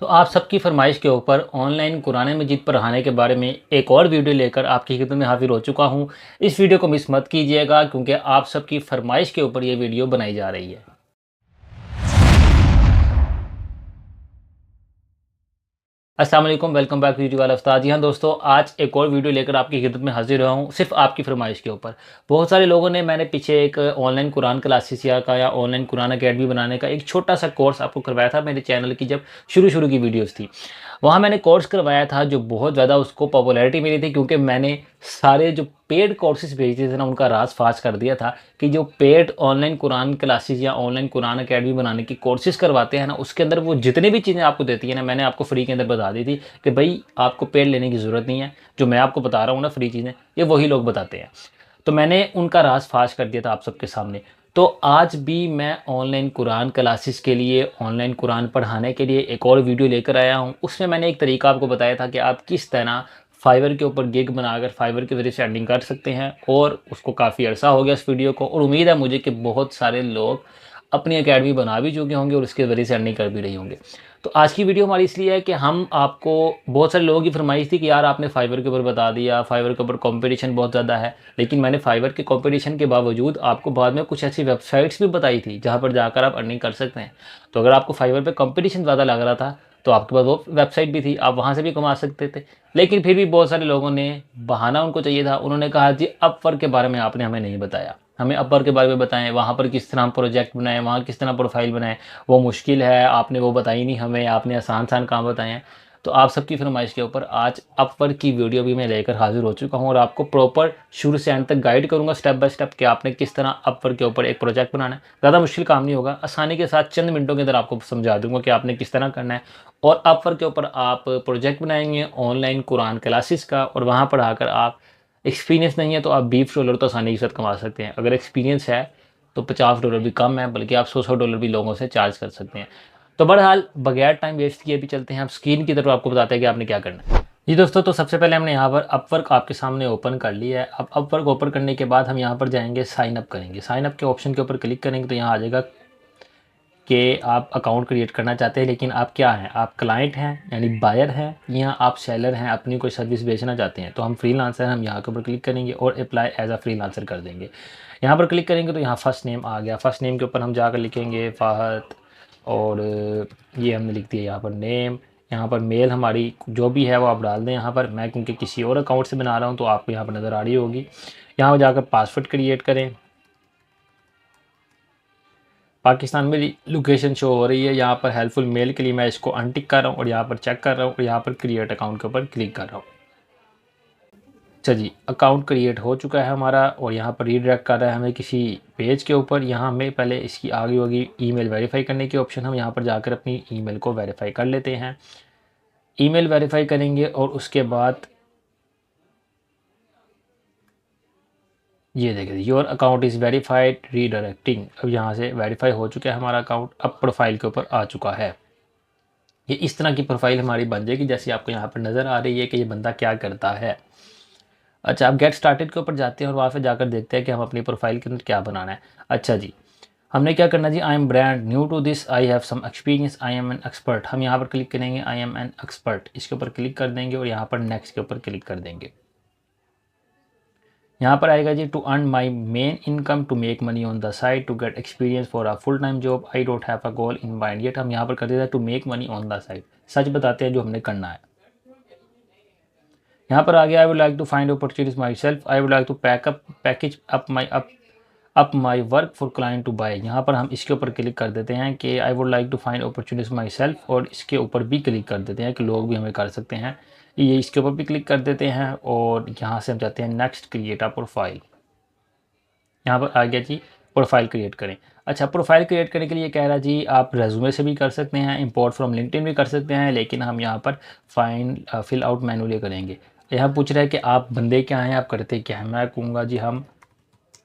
तो आप सबकी फरमाइश के ऊपर ऑनलाइन कुरान मजीद पढ़ाने के बारे में एक और वीडियो लेकर आपकी खिदमत में हाजिर हो चुका हूँ। इस वीडियो को मिस मत कीजिएगा क्योंकि आप सबकी फरमाइश के ऊपर ये वीडियो बनाई जा रही है। अस्सलाम वालेकुम, वेलकम बैक वीडियो वाला उस्ताद। जी हाँ दोस्तों, आज एक और वीडियो लेकर आपकी खिदमत में हाजिर हुआ हूँ, सिर्फ आपकी फरमाइश के ऊपर। बहुत सारे लोगों ने मैंने पीछे एक ऑनलाइन कुरान क्लासेस या ऑनलाइन कुरान अकेडमी बनाने का एक छोटा सा कोर्स आपको करवाया था मेरे चैनल की जब शुरू शुरू की वीडियोस थी। वहाँ मैंने कोर्स करवाया था जो बहुत ज़्यादा उसको पॉपुलैरिटी मिली थी क्योंकि मैंने सारे जो पेड कोर्सेज भेजते थे ना उनका राज फाश कर दिया था कि जो पेड ऑनलाइन कुरान क्लासेस या ऑनलाइन कुरान अकेडमी बनाने की कोर्सेज करवाते हैं ना, उसके अंदर वो जितनी भी चीज़ें आपको देती है ना, मैंने आपको फ्री के अंदर बता दी थी कि भाई आपको पेड लेने की ज़रूरत नहीं है। जो मैं आपको बता रहा हूँ ना फ्री चीज़ें, ये वही लोग बताते हैं। तो मैंने उनका राज फाश कर दिया था आप सबके सामने। तो आज भी मैं ऑनलाइन कुरान क्लासेस के लिए, ऑनलाइन कुरान पढ़ाने के लिए एक और वीडियो लेकर आया हूँ। उसमें मैंने एक तरीका आपको बताया था कि आप किस तरह फाइवर के ऊपर गिग बनाकर फाइवर के ज़रिए से अर्निंग कर सकते हैं, और उसको काफ़ी अर्सा हो गया इस वीडियो को, और उम्मीद है मुझे कि बहुत सारे लोग अपनी अकेडमी बना भी चुके होंगे और उसके ज़रिए से अर्निंग कर भी रहे होंगे। तो आज की वीडियो हमारी इसलिए है कि हम आपको, बहुत सारे लोगों की फरमाइश थी कि यार आपने फाइवर के ऊपर बता दिया, फाइवर के ऊपर कंपटीशन बहुत ज़्यादा है। लेकिन मैंने फाइवर के कंपटीशन के बावजूद आपको बाद में कुछ ऐसी वेबसाइट्स भी बताई थी जहाँ पर जाकर आप अर्निंग कर सकते हैं। तो अगर आपको फाइवर पे कंपटीशन ज़्यादा लग रहा था तो आपके पास वो वेबसाइट भी थी, आप वहाँ से भी कमा सकते थे। लेकिन फिर भी बहुत सारे लोगों ने, बहाना उनको चाहिए था, उन्होंने कहा जी अपवर्क के बारे में आपने हमें नहीं बताया, हमें अपवर्क के बारे में बताएं, वहाँ पर किस तरह हम प्रोजेक्ट बनाएं, वहाँ किस तरह प्रोफाइल बनाएं, वो मुश्किल है, आपने वो बताई नहीं हमें, आपने आसान आसान काम बताए हैं। तो आप सबकी फरमाइश के ऊपर आज अपवर्क की वीडियो भी मैं लेकर हाजिर हो चुका हूँ और आपको प्रॉपर शुरू से एंड तक गाइड करूँगा स्टेप बाय स्टेप कि आपने किस तरह अपवर्क के ऊपर एक प्रोजेक्ट बनाना है। ज़्यादा मुश्किल काम नहीं होगा, आसानी के साथ चंद मिनटों के अंदर आपको समझा दूंगा कि आपने किस तरह करना है। और अपवर्क के ऊपर आप प्रोजेक्ट बनाएंगे ऑनलाइन कुरान क्लासेस का, और वहाँ पढ़ाकर आप, एक्सपीरियंस नहीं है तो आप $20 तो आसानी के साथ कमा सकते हैं। अगर एक्सपीरियंस है तो $50 भी कम है, बल्कि आप $100 भी लोगों से चार्ज कर सकते हैं। तो बहरहाल बगैर टाइम वेस्ट किए भी चलते हैं, आप स्क्रीन की तरफ आपको बताते हैं कि आपने क्या करना है। जी दोस्तों, तो सबसे पहले हमने यहाँ पर अपवर्क आपके सामने ओपन कर लिया है। अब अपवर्क ओपन करने के बाद हम यहाँ पर जाएंगे, साइन अप करेंगे। साइन अप के ऑप्शन के ऊपर क्लिक करेंगे तो यहाँ आ जाएगा कि आप अकाउंट क्रिएट करना चाहते हैं, लेकिन आप क्या हैं, आप क्लाइंट हैं यानी बायर हैं, या आप सेलर हैं, अपनी कोई सर्विस बेचना चाहते हैं। तो हम फ्रीलांसर हैं, हम यहाँ के ऊपर क्लिक करेंगे और अप्लाई एज अ फ्रीलांसर कर देंगे। यहाँ पर क्लिक करेंगे तो यहाँ फर्स्ट नेम आ गया। फर्स्ट नेम के ऊपर हम जाकर लिखेंगे फ़ाहद, और ये हमने लिख दिया यहाँ पर नेम। यहाँ पर मेल हमारी जो भी है वो आप डाल दें यहाँ पर। मैं क्योंकि किसी और अकाउंट से बना रहा हूँ तो आपको यहाँ पर नज़र आ रही होगी। यहाँ पर जाकर पासवर्ड क्रिएट करें। पाकिस्तान में लोकेशन शो हो रही है। यहाँ पर हेल्पफुल मेल के लिए मैं इसको अनटिक कर रहा हूँ और यहाँ पर चेक कर रहा हूँ और यहाँ पर क्रिएट अकाउंट के ऊपर क्लिक कर रहा हूँ। अच्छा जी, अकाउंट क्रिएट हो चुका है हमारा और यहाँ पर रीडायरेक्ट कर रहा है हमें किसी पेज के ऊपर। यहाँ हमें पहले इसकी आगे होगी ईमेल वेरीफाई करने की ऑप्शन। हम यहाँ पर जाकर अपनी ईमेल को वेरीफाई कर लेते हैं। ईमेल वेरीफाई करेंगे और उसके बाद ये देखिए, your account is verified redirecting. अब यहाँ से वेरीफाई हो चुका है हमारा अकाउंट। अब प्रोफाइल के ऊपर आ चुका है। ये इस तरह की प्रोफाइल हमारी बन जाएगी जैसी आपको यहाँ पर नज़र आ रही है कि ये बंदा क्या करता है। अच्छा, आप गेट स्टार्टेड के ऊपर जाते हैं और वहाँ पे जाकर देखते हैं कि हम अपनी प्रोफाइल के अंदर क्या बनाना है। अच्छा जी, हमने क्या करना जी, I am brand new to this, I have some experience, I am an expert. हम यहाँ पर क्लिक करेंगे, आई एम एन एक्सपर्ट, इसके ऊपर क्लिक कर देंगे और यहाँ पर नेक्स्ट के ऊपर क्लिक कर देंगे। यहाँ पर आएगा जी, to earn my main income, to make money on the side, to get experience for a full time job, I don't have a goal in mind yet. हम यहाँ पर कर देते हैं to make money on the side. सच बताते हैं जो हमने करना है। यहाँ पर आ गया, I would like to find opportunities myself, I would like to package up my work for client to buy. यहाँ पर हम इसके ऊपर क्लिक कर देते हैं कि I would like to find opportunities myself, और इसके ऊपर भी क्लिक कर देते हैं कि लोग भी हमें कर सकते हैं। ये इसके ऊपर भी क्लिक कर देते हैं और यहाँ से हम चाहते हैं नेक्स्ट क्रिएट अ प्रोफाइल। यहाँ पर आ गया जी, प्रोफाइल क्रिएट करें। अच्छा, प्रोफाइल क्रिएट करने के लिए कह रहा जी आप रेज्यूमे से भी कर सकते हैं, इंपोर्ट फ्रॉम लिंक्डइन भी कर सकते हैं, लेकिन हम यहाँ पर फाइंड फिल आउट मैनुअली करेंगे। यहाँ पूछ रहा है कि आप बंदे क्या हैं, आप करते क्या हैं। मैं कहूँगा जी हम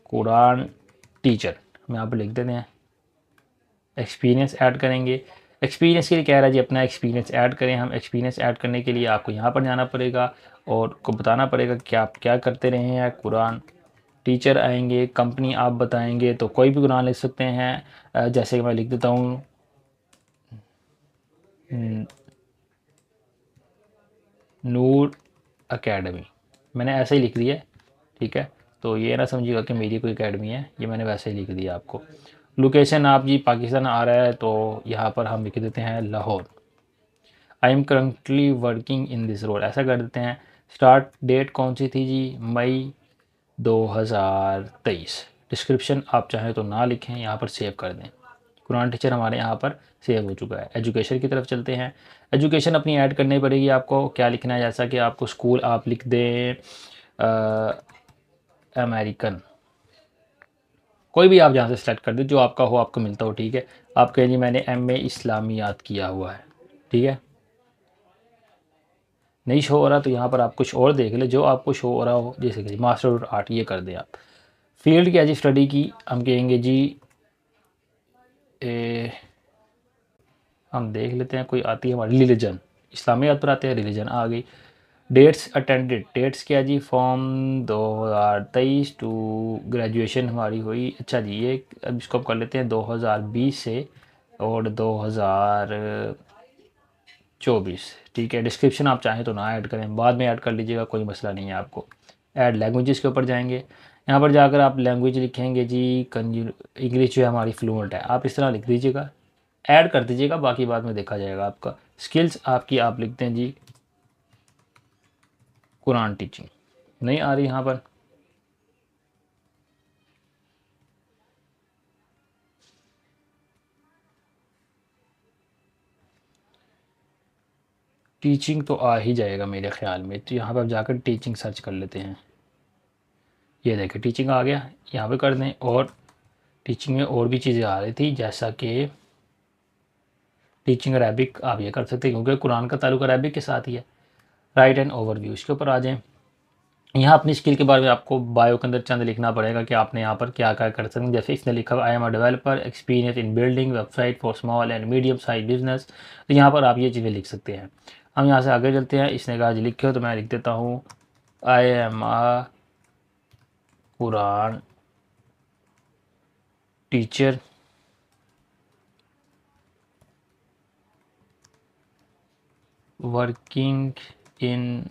कुरान टीचर, हम यहाँ पर लिख देते हैं। एक्सपीरियंस ऐड करेंगे। एक्सपीरियंस के लिए कह रहा है जी अपना एक्सपीरियंस ऐड करें। हम एक्सपीरियंस ऐड करने के लिए आपको यहाँ पर जाना पड़ेगा और को बताना पड़ेगा कि आप क्या करते रहे हैं। कुरान टीचर आएंगे, कंपनी आप बताएंगे, तो कोई भी कुरान लिख सकते हैं। जैसे कि मैं लिख देता हूँ अकेडमी, मैंने ऐसे ही लिख दिया है, ठीक है। तो ये ना समझिएगा कि मेरी कोई अकेडमी है, ये मैंने वैसे ही लिख दिया आपको। लोकेशन आप जी पाकिस्तान आ रहा है तो यहाँ पर हम लिख देते हैं Lahore. I am currently working in this role, ऐसा कर देते हैं। स्टार्ट डेट कौन सी थी जी, मई 2023। डिस्क्रिप्शन आप चाहें तो ना लिखें, यहाँ पर सेव कर दें। कुरान टीचर हमारे यहाँ पर सेव हो चुका है। एजुकेशन की तरफ चलते हैं। एजुकेशन अपनी ऐड करनी पड़ेगी आपको। क्या लिखना है, जैसा कि आपको स्कूल आप लिख दें अमेरिकन, कोई भी आप जहाँ से सेलेक्ट कर दें जो आपका हो, आपको मिलता हो, ठीक है। आप कहें जी मैंने MA इस्लामियात किया हुआ है, ठीक है। नहीं शो हो रहा तो यहाँ पर आप कुछ और देख ले जो आपको शो हो रहा हो, जैसे कि मास्टर ऑफ आर्ट, ये कर दें आप। फील्ड क्या जी, स्टडी की हम कहेंगे जी हम देख लेते हैं कोई आती है हमारी रिलीजन, इस्लामियात पर आते हैं, रिलीजन आ गई। डेट्स अटेंडेड, डेट्स क्या जी, फॉर्म 2023 टू ग्रेजुएशन हमारी हुई। अच्छा जी, ये अब इसको हम कर लेते हैं 2020 से और 2024, ठीक है। डिस्क्रिप्शन आप चाहें तो ना ऐड करें, बाद में ऐड कर लीजिएगा, कोई मसला नहीं है आपको। ऐड लैंग्वेजेस के ऊपर जाएंगे, यहाँ पर जाकर आप लैंग्वेज लिखेंगे जी इंग्लिश जो है हमारी फ्लुएंट है, आप इस तरह लिख दीजिएगा, ऐड कर दीजिएगा, बाकी बाद में देखा जाएगा आपका। स्किल्स आपकी आप लिखते हैं जी कुरान टीचिंग, नहीं आ रही यहाँ पर। टीचिंग तो आ ही जाएगा मेरे ख्याल में, तो यहाँ पर जाकर टीचिंग सर्च कर लेते हैं। ये देखें टीचिंग आ गया, यहाँ पे कर दें। और टीचिंग में और भी चीज़ें आ रही थी, जैसा कि टीचिंग अरबिक आप ये कर सकते हैं, क्योंकि कुरान का ताल्लुक अरबिक के साथ ही है। राइट एंड ओवरव्यू, इसके ऊपर आ जाएँ। यहाँ अपनी स्किल के बारे में आपको बायो के अंदर चंद लिखना पड़ेगा कि आपने यहाँ पर क्या क्या कर सकते हैं। जैसे इसने लिखा I am a developer experience in building website for small and medium size business, तो यहाँ पर आप ये चीज़ें लिख सकते हैं। हम यहाँ से आगे चलते हैं। इसने कहा जी लिखे, तो मैं लिख देता हूँ I am a Quran teacher working in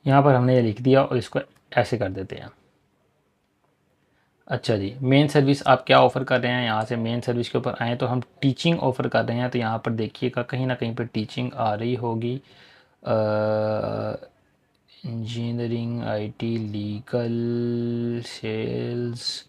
यहाँ पर हमने ये लिख दिया और इसको ऐसे कर देते हैं। अच्छा जी, मेन सर्विस आप क्या ऑफ़र कर रहे हैं, यहाँ से मेन सर्विस के ऊपर आएँ तो हम टीचिंग ऑफ़र कर रहे हैं, तो यहाँ पर देखिएगा कहीं ना कहीं पर टीचिंग आ रही होगी। इंजीनियरिंग, IT, लीगल, सेल्स,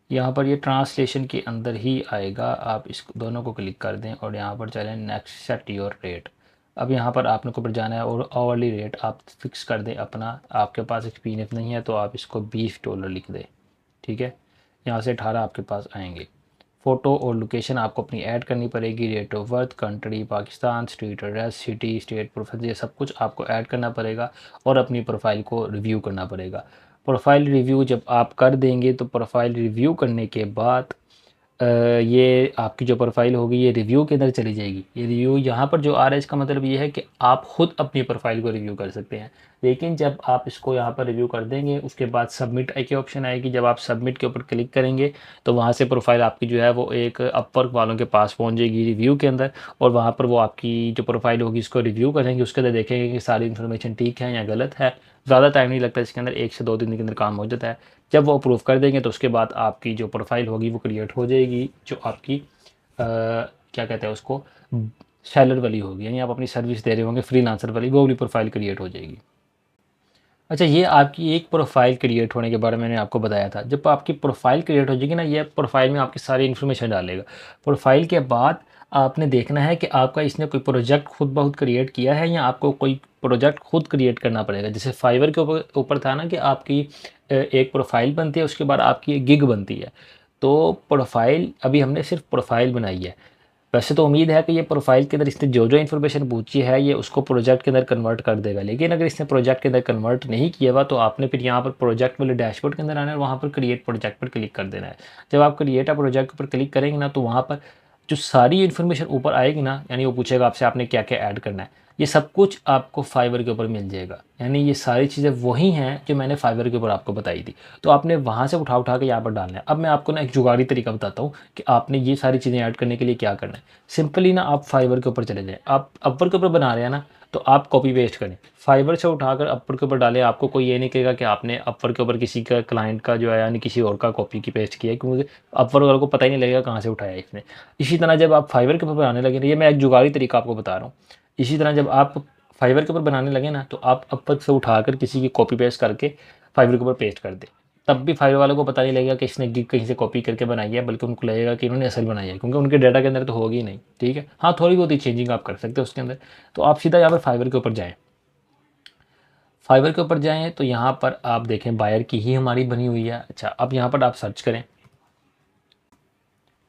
यहाँ पर ये ट्रांसलेशन के अंदर ही आएगा। आप इस दोनों को क्लिक कर दें और यहाँ पर चलें नेक्स्ट सेट योर रेट। अब यहाँ पर आपने को ऊपर जाना है और आवरली रेट आप फिक्स कर दें अपना। आपके पास एक्सपीरियंस नहीं है तो आप इसको $20 लिख दें, ठीक है। यहाँ से 18 आपके पास आएंगे। फ़ोटो और लोकेशन आपको अपनी ऐड करनी पड़ेगी। Date of birth, country Pakistan, street address, city, state, profession, ये सब कुछ आपको ऐड करना पड़ेगा और अपनी प्रोफाइल को रिव्यू करना पड़ेगा। प्रोफाइल रिव्यू जब आप कर देंगे तो प्रोफाइल रिव्यू करने के बाद ये आपकी जो प्रोफाइल होगी ये रिव्यू के अंदर चली जाएगी। ये रिव्यू यहाँ पर जो आ रहा है इसका मतलब ये है कि आप ख़ुद अपनी प्रोफाइल को रिव्यू कर सकते हैं। लेकिन जब आप इसको यहाँ पर रिव्यू कर देंगे उसके बाद सबमिट की ऑप्शन आएगी। जब आप सबमिट के ऊपर क्लिक करेंगे तो वहाँ से प्रोफाइल आपकी जो है वो एक अपवर्क वालों के पास पहुँच जाएगी रिव्यू के अंदर, और वहाँ पर वो आपकी जो प्रोफाइल होगी इसको रिव्यू करेंगे। उसके अंदर देखेंगे कि सारी इन्फॉर्मेशन ठीक है या गलत है। ज़्यादा टाइम नहीं लगता इसके अंदर, 1 से 2 दिन के अंदर काम हो जाता है। जब वो अप्रूव कर देंगे तो उसके बाद आपकी जो प्रोफाइल होगी वो क्रिएट हो जाएगी, जो आपकी क्या कहते हैं उसको, सेलर वाली होगी, यानी आप अपनी सर्विस दे रहे होंगे फ्रीलांसर वाली, वो वाली प्रोफाइल क्रिएट हो जाएगी। अच्छा, ये आपकी एक प्रोफाइल क्रिएट होने के बारे में मैंने आपको बताया था। जब आपकी प्रोफाइल क्रिएट हो जाएगी ना, ये प्रोफाइल में आपकी सारी इन्फॉर्मेशन डालेगा। प्रोफाइल के बाद आपने देखना है कि आपका इसने कोई प्रोजेक्ट खुद बहुत क्रिएट किया है या आपको कोई प्रोजेक्ट खुद क्रिएट करना पड़ेगा। जैसे फाइवर के ऊपर था ना कि आपकी एक प्रोफाइल बनती है, उसके बाद आपकी एक गिग बनती है। तो प्रोफाइल अभी हमने सिर्फ प्रोफाइल बनाई है। वैसे तो उम्मीद है कि ये प्रोफाइल के अंदर इसने जो जो इन्फॉर्मेशन पूछी है ये उसको प्रोजेक्ट के अंदर कन्वर्ट कर देगा। लेकिन अगर इसने प्रोजेक्ट के अंदर कन्वर्ट नहीं किया हुआ तो आपने फिर यहाँ पर प्रोजेक्ट वाले डैशबोर्ड के अंदर आना है और वहाँ पर क्रिएट प्रोजेक्ट पर क्लिक कर देना है। जब आप क्रिएट अ प्रोजेक्ट पर क्लिक करेंगे ना तो वहाँ पर जो सारी इन्फॉर्मेशन ऊपर आएगी ना, यानी वो पूछेगा आपसे आपने क्या क्या ऐड करना है। ये सब कुछ आपको फाइवर के ऊपर मिल जाएगा। यानी ये सारी चीज़ें वही हैं जो मैंने फाइवर के ऊपर आपको बताई थी। तो आपने वहाँ से उठा उठा के यहाँ पर डालना है। अब मैं आपको ना एक जुगाड़ी तरीका बताता हूँ कि आपने ये सारी चीज़ें ऐड करने के लिए क्या करना है। सिंपली ना आप फाइवर के ऊपर चले जाएँ। आप अपवर के ऊपर बना रहे हैं ना, तो आप कॉपी पेस्ट करें। फाइवर से उठाकर अपवर के ऊपर डालें। आपको कोई ये नहीं कहेगा कि आपने अपवर के ऊपर किसी का क्लाइंट का जो है यानी किसी और का कॉपी की पेस्ट किया है, क्योंकि अपवर वालों को पता ही नहीं लगेगा कहाँ से उठाया है इसने। इसी तरह जब आप फाइवर के ऊपर बनाने लगे, ये मैं एक जुगाड़ी तरीका आपको बता रहा हूँ। इसी तरह जब आप फाइवर के ऊपर बनाने लगे ना, तो आप अपवर से उठाकर किसी की कॉपी पेस्ट करके फाइवर के ऊपर पेस्ट कर दें। तब भी फाइवर वालों को पता नहीं लगेगा कि इसने गिग कहीं से कॉपी करके बनाई है, बल्कि उनको लगेगा कि इन्होंने असल बनाई है, क्योंकि उनके डाटा के अंदर तो होगी नहीं। ठीक है, हाँ थोड़ी बहुत ही चेंजिंग आप कर सकते हो उसके अंदर। तो आप सीधा यहाँ पर फाइवर के ऊपर जाएँ। फाइवर के ऊपर जाएँ तो यहाँ पर आप देखें बायर की ही हमारी बनी हुई है। अच्छा, अब यहाँ पर आप सर्च करें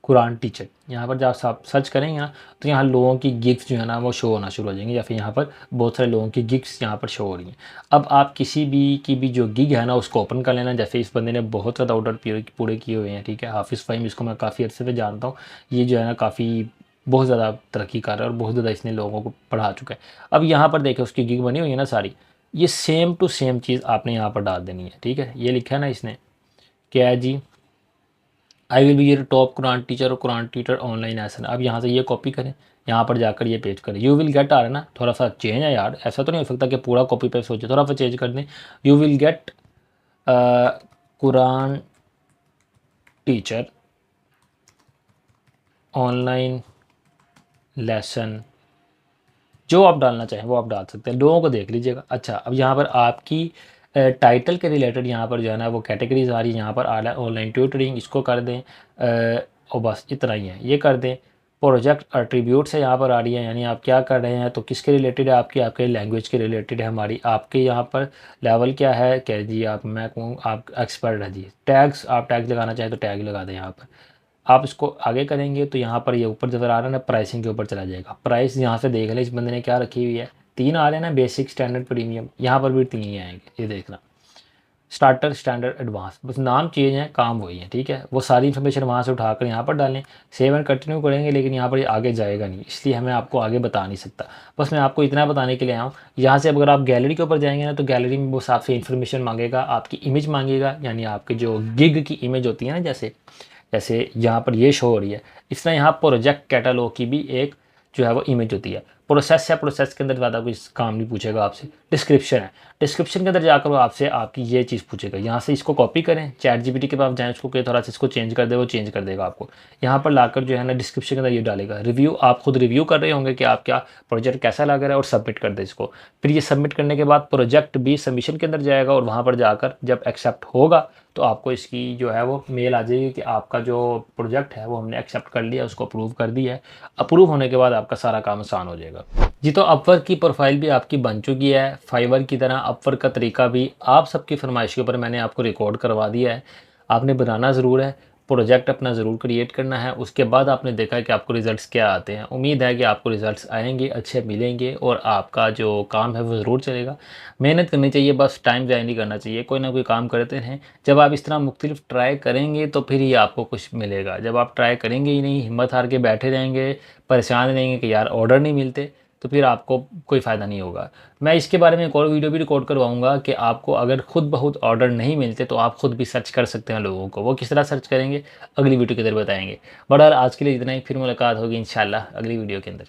कुरान टीचर। यहाँ पर जब आप सर्च करेंगे ना, तो यहाँ लोगों की गिग्स जो है ना वो शो होना शुरू हो जाएंगे, या फिर यहाँ पर बहुत सारे लोगों की गिग्स यहाँ पर शो हो रही हैं। अब आप किसी भी की भी जो गिग है ना उसको ओपन कर लेना। जैसे इस बंदे ने बहुत ज़्यादा ऑर्डर पूरे किए हुए हैं। ठीक है, हाफिज़ फ़हीम, इसको मैं काफ़ी अर्से से जानता हूँ। ये जो है ना काफ़ी बहुत ज़्यादा तरक्की कर रहा है और बहुत ज़्यादा इसने लोगों को पढ़ा चुका है। अब यहाँ पर देखें उसकी गिग बनी हुई है ना सारी, ये सेम टू सेम चीज़ आपने यहाँ पर डाल देनी है। ठीक है, ये लिखा है ना इसने, क्या है जी, I will be your top Quran teacher और कुरान टीचर ऑनलाइन एसन। अब यहाँ से ये कॉपी करें, यहाँ पर जाकर ये पेस्ट करें। यू विल गेट आ रहा है ना, थोड़ा सा चेंज है यार, ऐसा तो नहीं हो सकता कि पूरा कॉपी पेस्ट हो जाए, थोड़ा सा चेंज कर दें। You will get Quran teacher online lesson, जो आप डालना चाहें वो आप डाल सकते हैं, लोगों को देख लीजिएगा। अच्छा, अब यहाँ पर आपकी टाइटल के रिलेटेड यहाँ पर जो है ना वो कैटेगरीज आ रही है। यहाँ पर आ रहा है ऑनलाइन ट्यूटरिंग, इसको कर दें। और बस इतना ही है, ये कर दें। प्रोजेक्ट अट्रीब्यूट्स है यहाँ पर आ रही है, यानी आप क्या कर रहे हैं, तो किसके रिलेटेड है, आपकी आपके लैंग्वेज के रिलेटेड है हमारी। आपके यहाँ पर लेवल क्या है, कह जी आप, मैं कहूँ आप एक्सपर्ट है जी। टैग्स, आप टैग लगाना चाहें तो टैग लगा दें यहाँ पर। आप इसको आगे करेंगे तो यहाँ पर ये ऊपर नज़र आ रहा है ना, प्राइसिंग के ऊपर चला जाएगा। प्राइस यहाँ से देख लें इस बंदे ने क्या रखी हुई है, 3 आ रहे हैं ना, बेसिक, स्टैंडर्ड, प्रीमियम। यहाँ पर भी 3 ही आएंगे, ये देखना, स्टार्टर, स्टैंडर्ड, एडवांस, बस नाम चेंज है, काम वही है। ठीक है, वो सारी इन्फॉर्मेशन वहाँ से उठाकर यहाँ पर डालें, सेव एंड कंटिन्यू करेंगे, लेकिन यहाँ पर ये आगे जाएगा नहीं, इसलिए हमें आपको आगे बता नहीं सकता। बस मैं आपको इतना बताने के लिए आया हूँ। यहाँ से अगर आप गैलरी के ऊपर जाएंगे ना, तो गैलरी में वो आपसे इन्फॉर्मेशन मांगेगा, आपकी इमेज मांगेगा, यानी आपकी जो गिग की इमेज होती है ना, जैसे जैसे यहाँ पर ये शो हो रही है, इस तरह यहाँ प्रोजेक्ट कैटलॉग की भी एक जो है वो इमेज होती है। प्रोसेस है, प्रोसेस के अंदर ज़्यादा कोई काम नहीं पूछेगा आपसे। डिस्क्रिप्शन है, डिस्क्रिप्शन के अंदर जाकर वो आपसे आपकी ये चीज़ पूछेगा। यहाँ से इसको कॉपी करें, चैट जीपीटी के पास जाएँ, उसको कि थोड़ा सा इसको चेंज कर दे, वो चेंज कर देगा आपको। यहाँ पर लाकर जो है ना डिस्क्रिप्शन के अंदर ये डालेगा। रिव्यू, आप खुद रिव्यू कर रहे होंगे कि आप क्या प्रोजेक्ट कैसा लग रहा है, और सबमिट कर दे इसको। फिर ये सबमिट करने के बाद प्रोजेक्ट भी सबमिशन के अंदर जाएगा, और वहाँ पर जाकर जब एक्सेप्ट होगा तो आपको इसकी जो है वो मेल आ जाएगी कि आपका जो प्रोजेक्ट है वो हमने एक्सेप्ट कर लिया, उसको अप्रूव कर दिया है। अप्रूव होने के बाद आपका सारा काम आसान हो जाएगा जी। तो अपवर्क की प्रोफाइल भी आपकी बन चुकी है। फाइवर की तरह अपवर्क का तरीका भी आप सबकी फरमाइश के ऊपर मैंने आपको रिकॉर्ड करवा दिया है। आपने बनाना ज़रूर है, प्रोजेक्ट अपना ज़रूर क्रिएट करना है। उसके बाद आपने देखा है कि आपको रिज़ल्ट्स क्या आते हैं। उम्मीद है कि आपको रिज़ल्ट्स आएंगे, अच्छे मिलेंगे, और आपका जो काम है वो ज़रूर चलेगा। मेहनत करनी चाहिए, बस टाइम ज़ाया नहीं करना चाहिए, कोई ना कोई काम करते रहें। जब आप इस तरह मुख्तलिफ ट्राई करेंगे तो फिर ही आपको कुछ मिलेगा। जब आप ट्राई करेंगे ही नहीं, हिम्मत हार के बैठे रहेंगे, परेशान रहेंगे कि यार ऑर्डर नहीं मिलते, तो फिर आपको कोई फ़ायदा नहीं होगा। मैं इसके बारे में एक और वीडियो भी रिकॉर्ड करवाऊंगा कि आपको अगर खुद बहुत ऑर्डर नहीं मिलते तो आप खुद भी सर्च कर सकते हैं लोगों को। वो किस तरह सर्च करेंगे, अगली वीडियो के अंदर बताएंगे। बहरहाल आज के लिए इतना ही, फिर मुलाकात होगी इंशाल्लाह अगली वीडियो के अंदर।